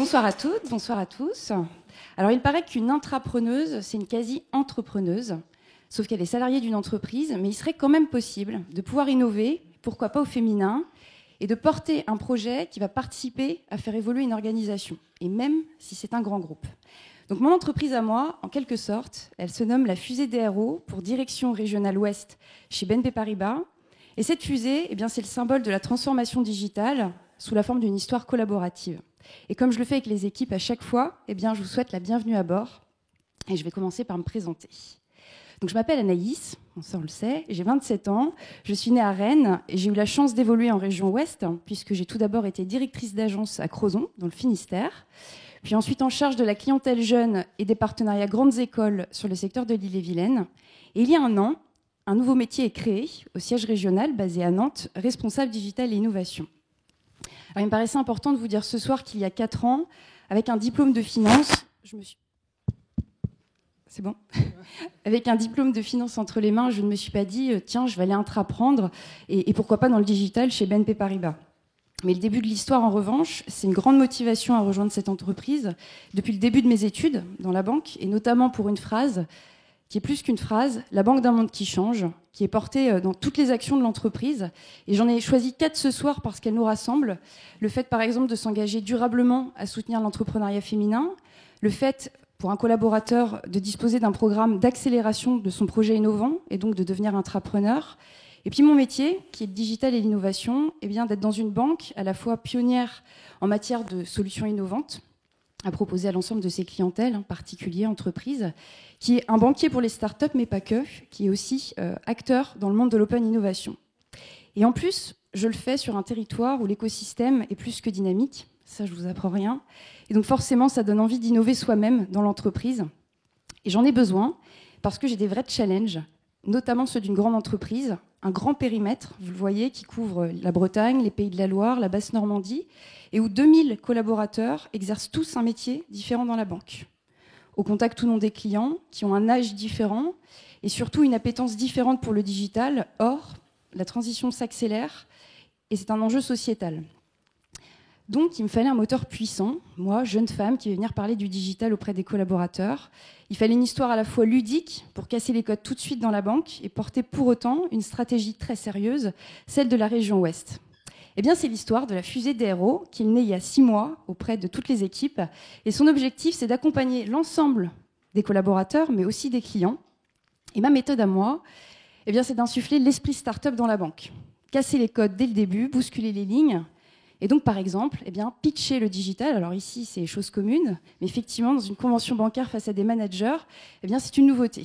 Bonsoir à toutes, bonsoir à tous. Alors, il paraît qu'une intrapreneuse, c'est une quasi-entrepreneuse, sauf qu'elle est salariée d'une entreprise, mais il serait quand même possible de pouvoir innover, pourquoi pas au féminin, et de porter un projet qui va participer à faire évoluer une organisation, et même si c'est un grand groupe. Donc mon entreprise à moi, en quelque sorte, elle se nomme la fusée DRO pour Direction Régionale Ouest chez BNP Paribas. Et cette fusée, eh bien, c'est le symbole de la transformation digitale sous la forme d'une histoire collaborative. Et comme je le fais avec les équipes à chaque fois, eh bien, je vous souhaite la bienvenue à bord. Et je vais commencer par me présenter. Donc, je m'appelle Anaïs, ça on le sait, j'ai 27 ans, je suis née à Rennes et j'ai eu la chance d'évoluer en région Ouest, puisque j'ai tout d'abord été directrice d'agence à Crozon, dans le Finistère, puis ensuite en charge de la clientèle jeune et des partenariats grandes écoles sur le secteur de l'Ille-et-Vilaine. Et il y a un an, un nouveau métier est créé au siège régional basé à Nantes, responsable digital et innovation. Alors, il me paraissait important de vous dire ce soir qu'il y a 4 ans, avec un diplôme de finance, C'est bon. Avec un diplôme de finance entre les mains, je ne me suis pas dit tiens, je vais aller intraprendre et pourquoi pas dans le digital chez BNP Paribas. Mais le début de l'histoire, en revanche, c'est une grande motivation à rejoindre cette entreprise depuis le début de mes études dans la banque, et notamment pour une phrase qui est plus qu'une phrase, la banque d'un monde qui change, qui est portée dans toutes les actions de l'entreprise. Et j'en ai choisi 4 ce soir parce qu'elles nous rassemblent. Le fait, par exemple, de s'engager durablement à soutenir l'entrepreneuriat féminin, le fait pour un collaborateur de disposer d'un programme d'accélération de son projet innovant et donc de devenir intrapreneur. Et puis mon métier, qui est le digital et l'innovation, eh bien d'être dans une banque à la fois pionnière en matière de solutions innovantes à proposer à l'ensemble de ses clientèles, particuliers, entreprises, qui est un banquier pour les startups, mais pas que, qui est aussi acteur dans le monde de l'open innovation. Et en plus, je le fais sur un territoire où l'écosystème est plus que dynamique. Ça, je vous apprends rien. Et donc forcément, ça donne envie d'innover soi-même dans l'entreprise. Et j'en ai besoin parce que j'ai des vrais challenges, notamment ceux d'une grande entreprise, un grand périmètre, vous le voyez, qui couvre la Bretagne, les Pays de la Loire, la Basse-Normandie, et où 2000 collaborateurs exercent tous un métier différent dans la banque. Au contact tout au long des clients, qui ont un âge différent, et surtout une appétence différente pour le digital. Or, la transition s'accélère, et c'est un enjeu sociétal. Donc, il me fallait un moteur puissant, moi, jeune femme, qui vais venir parler du digital auprès des collaborateurs. Il fallait une histoire à la fois ludique, pour casser les codes tout de suite dans la banque, et porter pour autant une stratégie très sérieuse, celle de la région Ouest. Eh bien, c'est l'histoire de la fusée DRO, qui est née il y a 6 mois, auprès de toutes les équipes. Et son objectif, c'est d'accompagner l'ensemble des collaborateurs, mais aussi des clients. Et ma méthode à moi, eh bien, c'est d'insuffler l'esprit start-up dans la banque. Casser les codes dès le début, bousculer les lignes. Et donc, par exemple, eh bien, pitcher le digital. Alors ici, c'est chose commune, mais effectivement, dans une convention bancaire face à des managers, eh bien, c'est une nouveauté.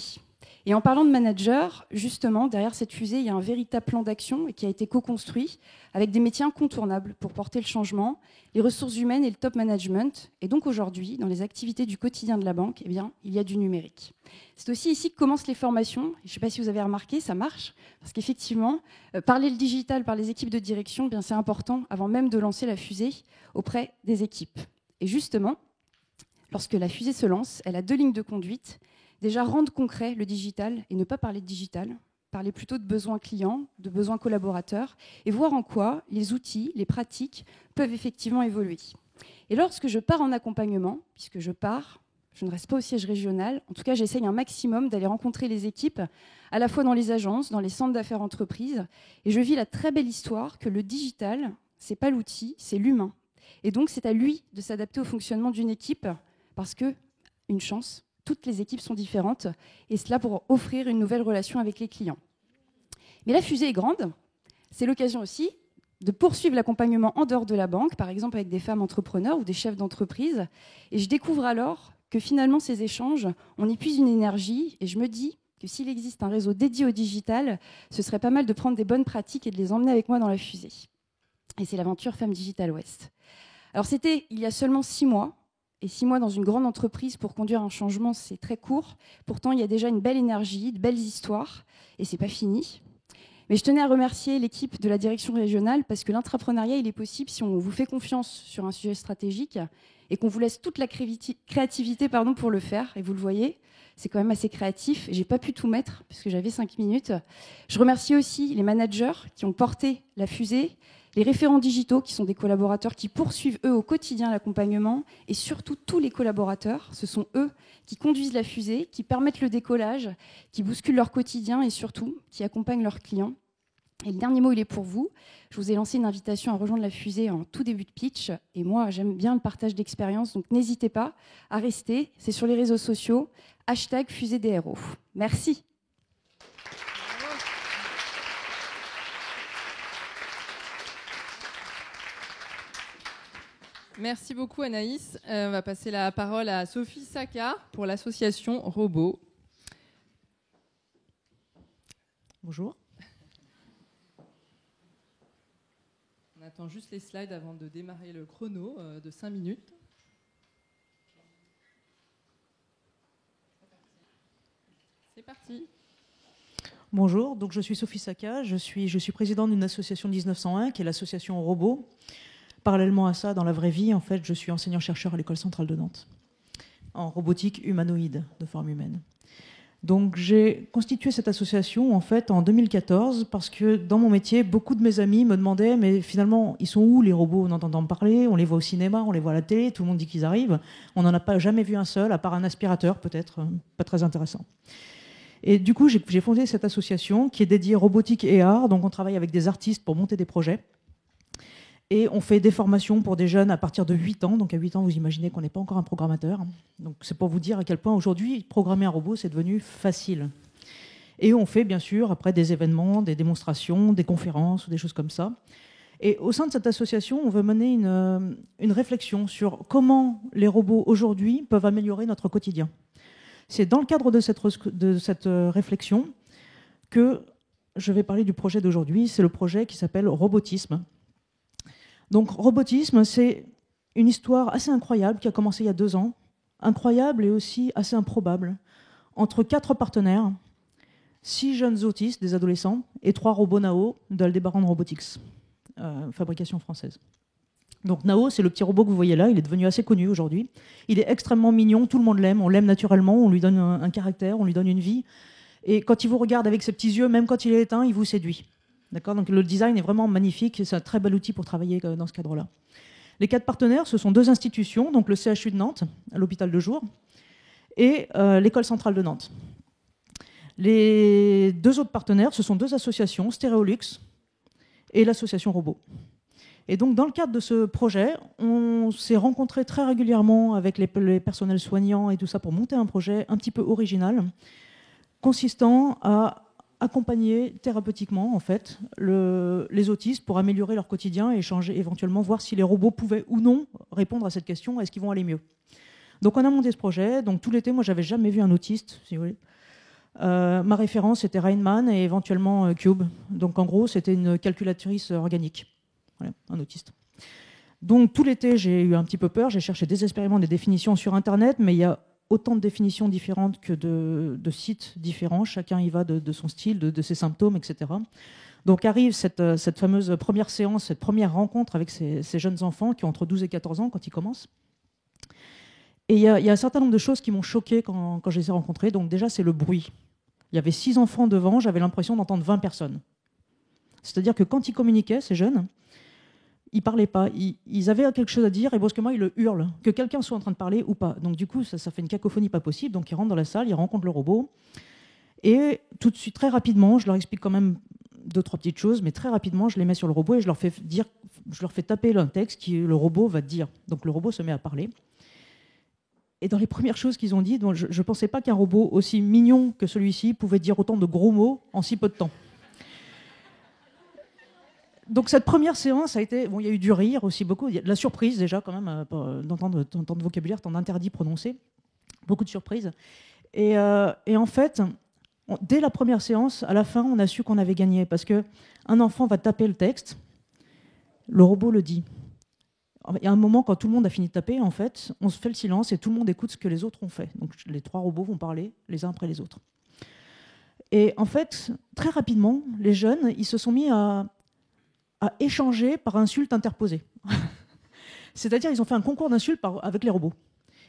Et en parlant de managers, justement, derrière cette fusée, il y a un véritable plan d'action qui a été co-construit avec des métiers incontournables pour porter le changement, les ressources humaines et le top management. Et donc aujourd'hui, dans les activités du quotidien de la banque, eh bien, il y a du numérique. C'est aussi ici que commencent les formations. Je ne sais pas si vous avez remarqué, ça marche, parce qu'effectivement, parler le digital par les équipes de direction, eh bien, c'est important avant même de lancer la fusée auprès des équipes. Et justement, lorsque la fusée se lance, elle a 2 lignes de conduite. Déjà, rendre concret le digital et ne pas parler de digital, parler plutôt de besoins clients, de besoins collaborateurs, et voir en quoi les outils, les pratiques peuvent effectivement évoluer. Et lorsque je pars en accompagnement, puisque je ne reste pas au siège régional, en tout cas j'essaye un maximum d'aller rencontrer les équipes, à la fois dans les agences, dans les centres d'affaires entreprises, et je vis la très belle histoire que le digital, c'est pas l'outil, c'est l'humain. Et donc c'est à lui de s'adapter au fonctionnement d'une équipe, parce que, une chance, toutes les équipes sont différentes, et cela pour offrir une nouvelle relation avec les clients. Mais la fusée est grande, c'est l'occasion aussi de poursuivre l'accompagnement en dehors de la banque, par exemple avec des femmes entrepreneurs ou des chefs d'entreprise, et je découvre alors que finalement ces échanges, on y puise une énergie, et je me dis que s'il existe un réseau dédié au digital, ce serait pas mal de prendre des bonnes pratiques et de les emmener avec moi dans la fusée. Et c'est l'aventure Femmes Digital Ouest. Alors c'était il y a seulement 6 mois, et 6 mois dans une grande entreprise pour conduire un changement, c'est très court. Pourtant, il y a déjà une belle énergie, de belles histoires, et c'est pas fini. Mais je tenais à remercier l'équipe de la direction régionale parce que l'intrapreneuriat, il est possible si on vous fait confiance sur un sujet stratégique et qu'on vous laisse toute la créativité pour le faire. Et vous le voyez, c'est quand même assez créatif. J'ai pas pu tout mettre puisque j'avais 5 minutes. Je remercie aussi les managers qui ont porté la fusée, les référents digitaux qui sont des collaborateurs qui poursuivent eux au quotidien l'accompagnement, et surtout tous les collaborateurs. Ce sont eux qui conduisent la fusée, qui permettent le décollage, qui bousculent leur quotidien et surtout qui accompagnent leurs clients. Et le dernier mot, il est pour vous. Je vous ai lancé une invitation à rejoindre la fusée en tout début de pitch. Et moi, j'aime bien le partage d'expérience, donc n'hésitez pas à rester. C'est sur les réseaux sociaux, #FuséeDRO. Merci. Merci beaucoup Anaïs. On va passer la parole à Sophie Saka pour l'association Robot. Bonjour. On attend juste les slides avant de démarrer le chrono de 5 minutes. C'est parti. Bonjour, donc je suis Sophie Saka, je suis présidente d'une association 1901 qui est l'association Robot. Parallèlement à ça, dans la vraie vie, en fait, je suis enseignant-chercheur à l'École centrale de Nantes en robotique humanoïde de forme humaine. Donc j'ai constitué cette association en fait en 2014 parce que dans mon métier, beaucoup de mes amis me demandaient mais finalement ils sont où les robots? On en entend parler, on les voit au cinéma, on les voit à la télé, tout le monde dit qu'ils arrivent. On n'en a pas jamais vu un seul, à part un aspirateur peut-être, pas très intéressant. Et du coup j'ai fondé cette association qui est dédiée robotique et art. Donc on travaille avec des artistes pour monter des projets. Et on fait des formations pour des jeunes à partir de 8 ans. Donc à 8 ans, vous imaginez qu'on n'est pas encore un programmateur. Donc c'est pour vous dire à quel point aujourd'hui, programmer un robot, c'est devenu facile. Et on fait bien sûr après des événements, des démonstrations, des conférences ou des choses comme ça. Et au sein de cette association, on veut mener une réflexion sur comment les robots aujourd'hui peuvent améliorer notre quotidien. C'est dans le cadre de cette réflexion que je vais parler du projet d'aujourd'hui. C'est le projet qui s'appelle Robotisme. Donc, Robotisme, c'est une histoire assez incroyable qui a commencé il y a 2 ans, incroyable et aussi assez improbable, entre 4 partenaires, 6 jeunes autistes, des adolescents, et 3 robots Nao d'Aldebaran Robotics, fabrication française. Donc Nao, c'est le petit robot que vous voyez là, il est devenu assez connu aujourd'hui. Il est extrêmement mignon, tout le monde l'aime, on l'aime naturellement, on lui donne un caractère, on lui donne une vie. Et quand il vous regarde avec ses petits yeux, même quand il est éteint, il vous séduit. D'accord ? Donc le design est vraiment magnifique, c'est un très bel outil pour travailler dans ce cadre-là. Les 4 partenaires, ce sont 2 institutions, donc le CHU de Nantes, l'hôpital de jour, et l'École centrale de Nantes. Les 2 autres partenaires, ce sont 2 associations, Stéréolux et l'association Robot. Et donc dans le cadre de ce projet, on s'est rencontrés très régulièrement avec les personnels soignants et tout ça pour monter un projet un petit peu original, consistant à accompagner thérapeutiquement en fait, les autistes pour améliorer leur quotidien et changer, éventuellement voir si les robots pouvaient ou non répondre à cette question, est-ce qu'ils vont aller mieux. Donc on a monté ce projet, donc tout l'été, moi j'avais jamais vu un autiste, si vous voulez. Ma référence était Rainman et éventuellement Cube. Donc en gros c'était une calculatrice organique, voilà, un autiste. Donc tout l'été j'ai eu un petit peu peur, j'ai cherché désespérément des définitions sur internet, mais il y a autant de définitions différentes que de sites différents. Chacun y va de son style, de ses symptômes, etc. Donc arrive cette fameuse première séance, cette première rencontre avec ces jeunes enfants qui ont entre 12 et 14 ans quand ils commencent. Et il y a un certain nombre de choses qui m'ont choquée quand je les ai rencontrés. Donc déjà, c'est le bruit. Il y avait 6 enfants devant, j'avais l'impression d'entendre 20 personnes. C'est-à-dire que quand ils communiquaient, ces jeunes, ils ne parlaient pas, ils avaient quelque chose à dire et brusquement ils le hurlent, que quelqu'un soit en train de parler ou pas. Donc du coup, ça fait une cacophonie pas possible. Donc ils rentrent dans la salle, ils rencontrent le robot. Et tout de suite, très rapidement, je leur explique quand même 2-3 petites choses, mais très rapidement, je les mets sur le robot et je leur fais taper un texte que le robot va dire. Donc le robot se met à parler. Et dans les premières choses qu'ils ont dit, je ne pensais pas qu'un robot aussi mignon que celui-ci pouvait dire autant de gros mots en si peu de temps. Donc cette première séance a été... Bon, il y a eu du rire aussi beaucoup, il y a de la surprise déjà quand même, d'entendre tant de vocabulaire, tant d'interdits prononcés. Beaucoup de surprises. Et en fait, dès la première séance, à la fin, on a su qu'on avait gagné. Parce qu'un enfant va taper le texte, le robot le dit. Il y a un moment, quand tout le monde a fini de taper, en fait, on se fait le silence et tout le monde écoute ce que les autres ont fait. Donc les 3 robots vont parler les uns après les autres. Et en fait, très rapidement, les jeunes, ils se sont mis à échanger par insultes interposées. C'est-à-dire ils ont fait un concours d'insultes avec les robots.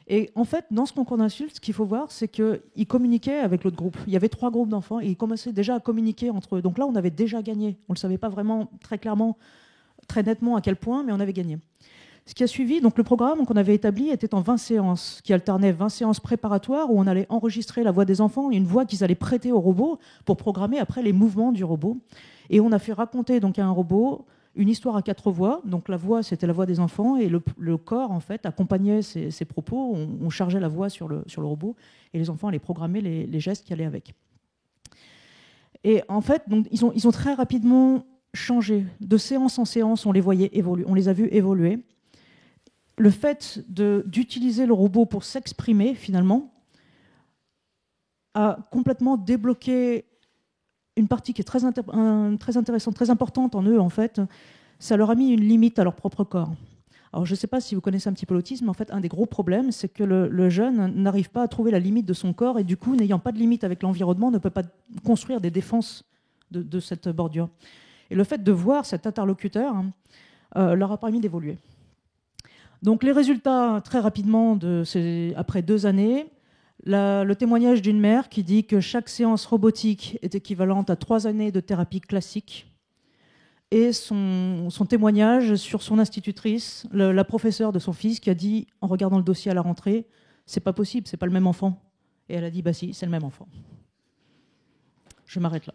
Et en fait, dans ce concours d'insultes, ce qu'il faut voir, c'est qu'ils communiquaient avec l'autre groupe. Il y avait 3 groupes d'enfants et ils commençaient déjà à communiquer entre eux. Donc là, on avait déjà gagné. On ne le savait pas vraiment très clairement, très nettement à quel point, mais on avait gagné. Ce qui a suivi, donc le programme qu'on avait établi était en 20 séances, qui alternaient 20 séances préparatoires où on allait enregistrer la voix des enfants, une voix qu'ils allaient prêter au robot pour programmer après les mouvements du robot. Et on a fait raconter donc à un robot une histoire à 4 voix. Donc la voix, c'était la voix des enfants et le corps, en fait, accompagnait ces propos. On chargeait la voix sur le robot et les enfants allaient programmer les gestes qui allaient avec. Et en fait, donc, ils ont très rapidement changé. De séance en séance, on les voyait évoluer, on les a vus évoluer. Le fait d'utiliser le robot pour s'exprimer, finalement, a complètement débloqué une partie qui est très intéressante, très importante en eux, en fait. Ça leur a mis une limite à leur propre corps. Alors, je ne sais pas si vous connaissez un petit peu l'autisme, en fait, un des gros problèmes, c'est que le jeune n'arrive pas à trouver la limite de son corps et du coup, n'ayant pas de limite avec l'environnement, ne peut pas construire des défenses de cette bordure. Et le fait de voir cet interlocuteur leur a permis d'évoluer. Donc les résultats, très rapidement, après 2 années, le témoignage d'une mère qui dit que chaque séance robotique est équivalente à 3 années de thérapie classique, et son témoignage sur son institutrice, la professeure de son fils, qui a dit, en regardant le dossier à la rentrée, « c'est pas possible, c'est pas le même enfant ». Et elle a dit « bah si, c'est le même enfant ». Je m'arrête là.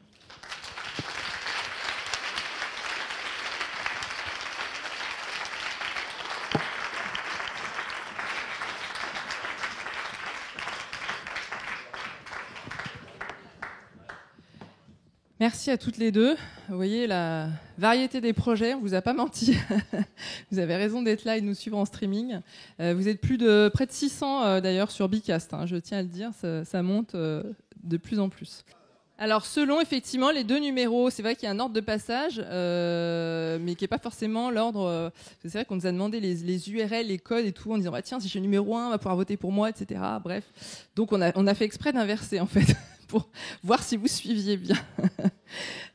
Merci à toutes les deux. Vous voyez la variété des projets, on ne vous a pas menti. Vous avez raison d'être là et de nous suivre en streaming. Vous êtes près de 600 d'ailleurs sur Bicast, je tiens à le dire, ça monte de plus en plus. Alors selon effectivement les 2 numéros, c'est vrai qu'il y a un ordre de passage, mais qui n'est pas forcément l'ordre. C'est vrai qu'on nous a demandé les URL, les codes et tout, en disant tiens, si j'ai le numéro 1, on va pouvoir voter pour moi, etc. Bref, donc on a fait exprès d'inverser en fait. Pour voir si vous suiviez bien.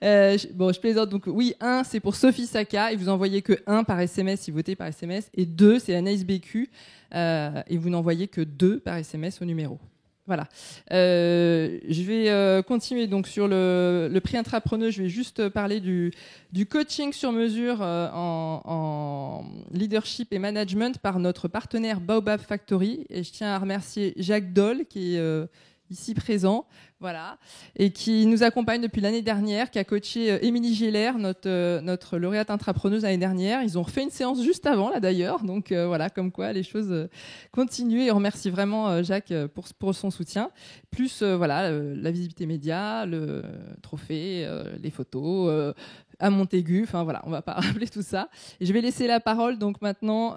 Je plaisante. Donc oui, 1, c'est pour Sophie Saka, et vous envoyez que 1 par SMS si vous votez par SMS, et 2, c'est Anaïs Bécu, et vous n'envoyez que 2 par SMS au numéro. Voilà. Je vais continuer donc sur le prix intrapreneur. Je vais juste parler du coaching sur mesure en leadership et management par notre partenaire Baobab Factory. Et je tiens à remercier Jacques Doll qui est ici présent, voilà, et qui nous accompagne depuis l'année dernière, qui a coaché Émilie Géller, notre lauréate intrapreneuse l'année dernière. Ils ont refait une séance juste avant, là d'ailleurs, donc voilà, comme quoi les choses continuent, et on remercie vraiment Jacques pour son soutien, plus voilà, la visibilité média, le trophée, les photos, à Montaigu, enfin voilà, on va pas rappeler tout ça. Et je vais laisser la parole donc maintenant,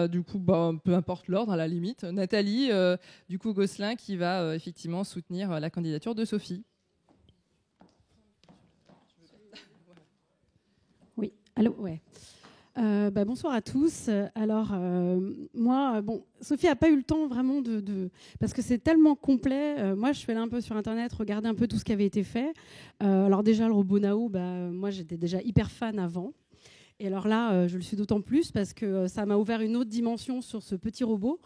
du coup, peu importe l'ordre à la limite, Nathalie, du coup Gosselin, qui va effectivement soutenir la candidature de Sophie. Oui, allô, ouais. Bonsoir à tous. Alors, moi, Sophie n'a pas eu le temps vraiment parce que c'est tellement complet. Moi, je suis allée un peu sur Internet, regarder un peu tout ce qui avait été fait. Alors déjà, le robot Nao, moi, j'étais déjà hyper fan avant. Et alors là, je le suis d'autant plus parce que ça m'a ouvert une autre dimension sur ce petit robot.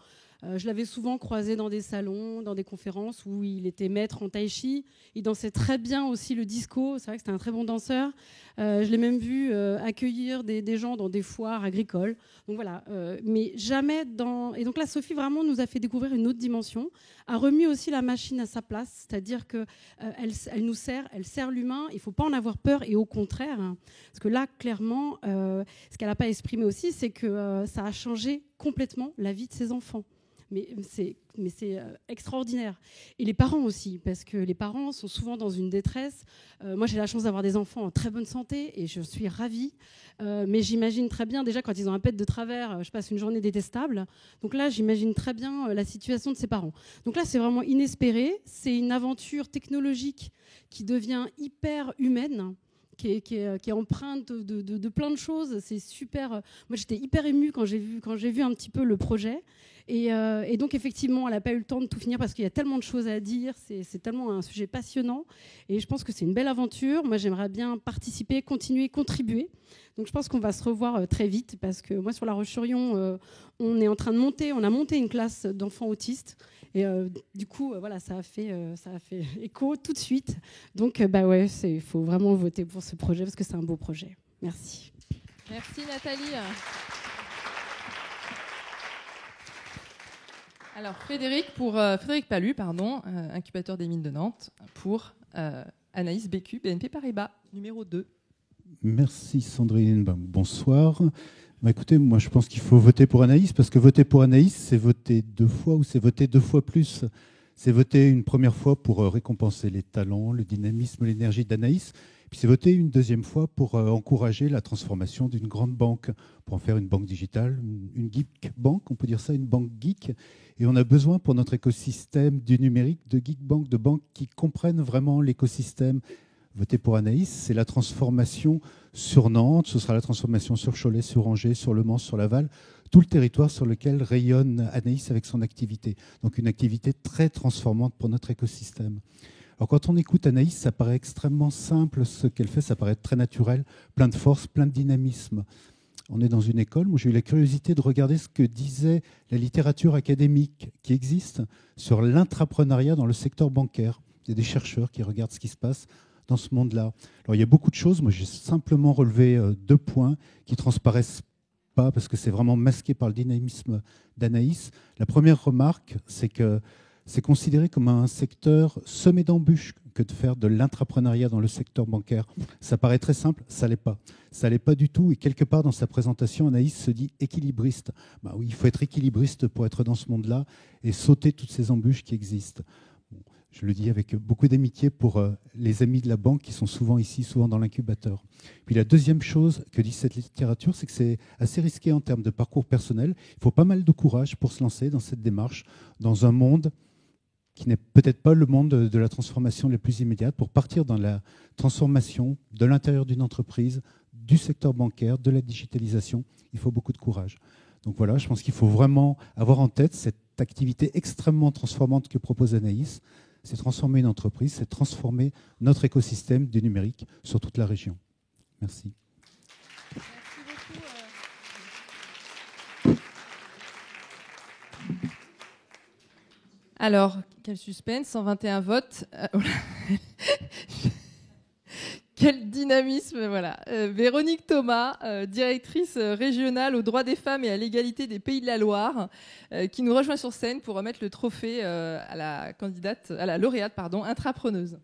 Je l'avais souvent croisé dans des salons, dans des conférences où il était maître en tai chi. Il dansait très bien aussi le disco. C'est vrai que c'était un très bon danseur. Je l'ai même vu accueillir des gens dans des foires agricoles. Donc voilà, mais jamais dans... Et donc là, Sophie vraiment nous a fait découvrir une autre dimension, a remis aussi la machine à sa place, c'est-à-dire qu'elle elle sert l'humain. Il ne faut pas en avoir peur, et au contraire, parce que là, clairement, ce qu'elle n'a pas exprimé aussi, c'est que ça a changé complètement la vie de ses enfants. Mais c'est extraordinaire. Et les parents aussi, parce que les parents sont souvent dans une détresse. Moi, j'ai la chance d'avoir des enfants en très bonne santé et je suis ravie. Mais j'imagine très bien, déjà, quand ils ont un pet de travers, je passe une journée détestable. Donc là, j'imagine très bien la situation de ces parents. Donc là, c'est vraiment inespéré. C'est une aventure technologique qui devient hyper humaine. Qui est empreinte de plein de choses. C'est super. Moi, j'étais hyper émue quand j'ai vu un petit peu le projet. Et donc, effectivement, elle n'a pas eu le temps de tout finir parce qu'il y a tellement de choses à dire. C'est tellement un sujet passionnant. Et je pense que c'est une belle aventure. Moi, j'aimerais bien participer, continuer, contribuer. Donc, je pense qu'on va se revoir très vite parce que moi, sur La Roche-sur-Yon, on est en train de monter. On a monté une classe d'enfants autistes. Et du coup, voilà, ça a fait écho tout de suite. Donc, il faut vraiment voter pour ce projet parce que c'est un beau projet. Merci. Merci Nathalie. Alors Frédéric Palu, incubateur des mines de Nantes, pour Anaïs Bécu, BNP Paribas, numéro 2. Merci Sandrine, bonsoir. Écoutez, moi je pense qu'il faut voter pour Anaïs, parce que voter pour Anaïs, c'est voter 2 fois ou c'est voter 2 fois plus. C'est voter une première fois pour récompenser les talents, le dynamisme, l'énergie d'Anaïs, puis c'est voter une deuxième fois pour encourager la transformation d'une grande banque, pour en faire une banque digitale, une geek bank, on peut dire ça, une banque geek. Et on a besoin pour notre écosystème du numérique de geek bank, de banques qui comprennent vraiment l'écosystème. Voter pour Anaïs, c'est la transformation sur Nantes, ce sera la transformation sur Cholet, sur Angers, sur Le Mans, sur Laval, tout le territoire sur lequel rayonne Anaïs avec son activité. Donc une activité très transformante pour notre écosystème. Alors quand on écoute Anaïs, ça paraît extrêmement simple ce qu'elle fait, ça paraît très naturel, plein de force, plein de dynamisme. On est dans une école où j'ai eu la curiosité de regarder ce que disait la littérature académique qui existe sur l'intrapreneuriat dans le secteur bancaire. Il y a des chercheurs qui regardent ce qui se passe dans ce monde-là. Alors il y a beaucoup de choses, moi j'ai simplement relevé 2 points qui transparaissent pas parce que c'est vraiment masqué par le dynamisme d'Anaïs. La première remarque, c'est que c'est considéré comme un secteur semé d'embûches que de faire de l'intrapreneuriat dans le secteur bancaire. Ça paraît très simple, ça l'est pas. Ça l'est pas du tout. Et quelque part dans sa présentation, Anaïs se dit équilibriste. Ben oui, il faut être équilibriste pour être dans ce monde-là et sauter toutes ces embûches qui existent. Bon, je le dis avec beaucoup d'amitié pour les amis de la banque qui sont souvent ici, souvent dans l'incubateur. Puis la deuxième chose que dit cette littérature, c'est que c'est assez risqué en termes de parcours personnel. Il faut pas mal de courage pour se lancer dans cette démarche, dans un monde qui n'est peut-être pas le monde de la transformation la plus immédiate, pour partir dans la transformation de l'intérieur d'une entreprise, du secteur bancaire, de la digitalisation. Il faut beaucoup de courage. Donc voilà, je pense qu'il faut vraiment avoir en tête cette activité extrêmement transformante que propose Anaïs. C'est transformer une entreprise, c'est transformer notre écosystème du numérique sur toute la région. Merci. Merci beaucoup. Alors, quel suspense, 121 votes. Quel dynamisme, voilà. Véronique Thomas, directrice régionale aux droits des femmes et à l'égalité des Pays de la Loire, qui nous rejoint sur scène pour remettre le trophée à la lauréate, intrapreneuse.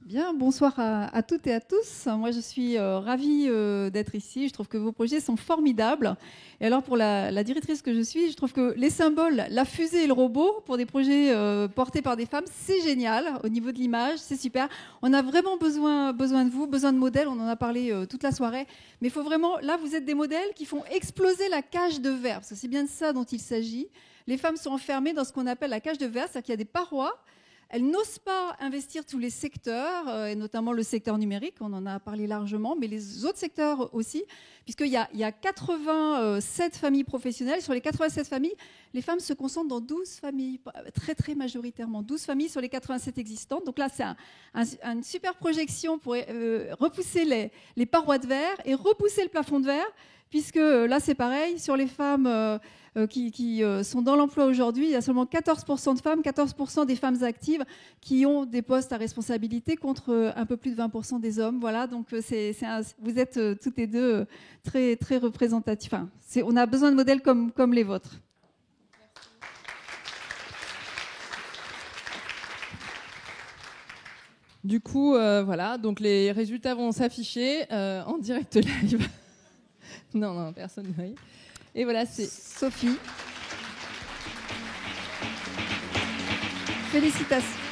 Bien, bonsoir à toutes et à tous. Moi, je suis ravie d'être ici. Je trouve que vos projets sont formidables. Et alors, pour la directrice que je suis, je trouve que les symboles, la fusée et le robot, pour des projets portés par des femmes, c'est génial. Au niveau de l'image, c'est super. On a vraiment besoin de vous, besoin de modèles. On en a parlé toute la soirée. Mais il faut vraiment... Là, vous êtes des modèles qui font exploser la cage de verre. Parce que c'est bien de ça dont il s'agit. Les femmes sont enfermées dans ce qu'on appelle la cage de verre. C'est-à-dire qu'il y a des parois. Elles n'osent pas investir tous les secteurs, et notamment le secteur numérique, on en a parlé largement, mais les autres secteurs aussi, puisqu'il y a 87 familles professionnelles. Sur les 87 familles, les femmes se concentrent dans 12 familles, très très majoritairement, 12 familles sur les 87 existantes. Donc là, c'est une super projection pour repousser les parois de verre et repousser le plafond de verre, puisque là, c'est pareil, sur les femmes... qui sont dans l'emploi aujourd'hui, il y a seulement 14% de femmes, 14% des femmes actives qui ont des postes à responsabilité contre un peu plus de 20% des hommes. Voilà, donc vous êtes toutes les deux très, très représentatifs. Enfin, on a besoin de modèles comme les vôtres. Du coup, voilà, donc les résultats vont s'afficher en direct live. Non, personne ne rit. Et voilà, c'est Sophie. Félicitations.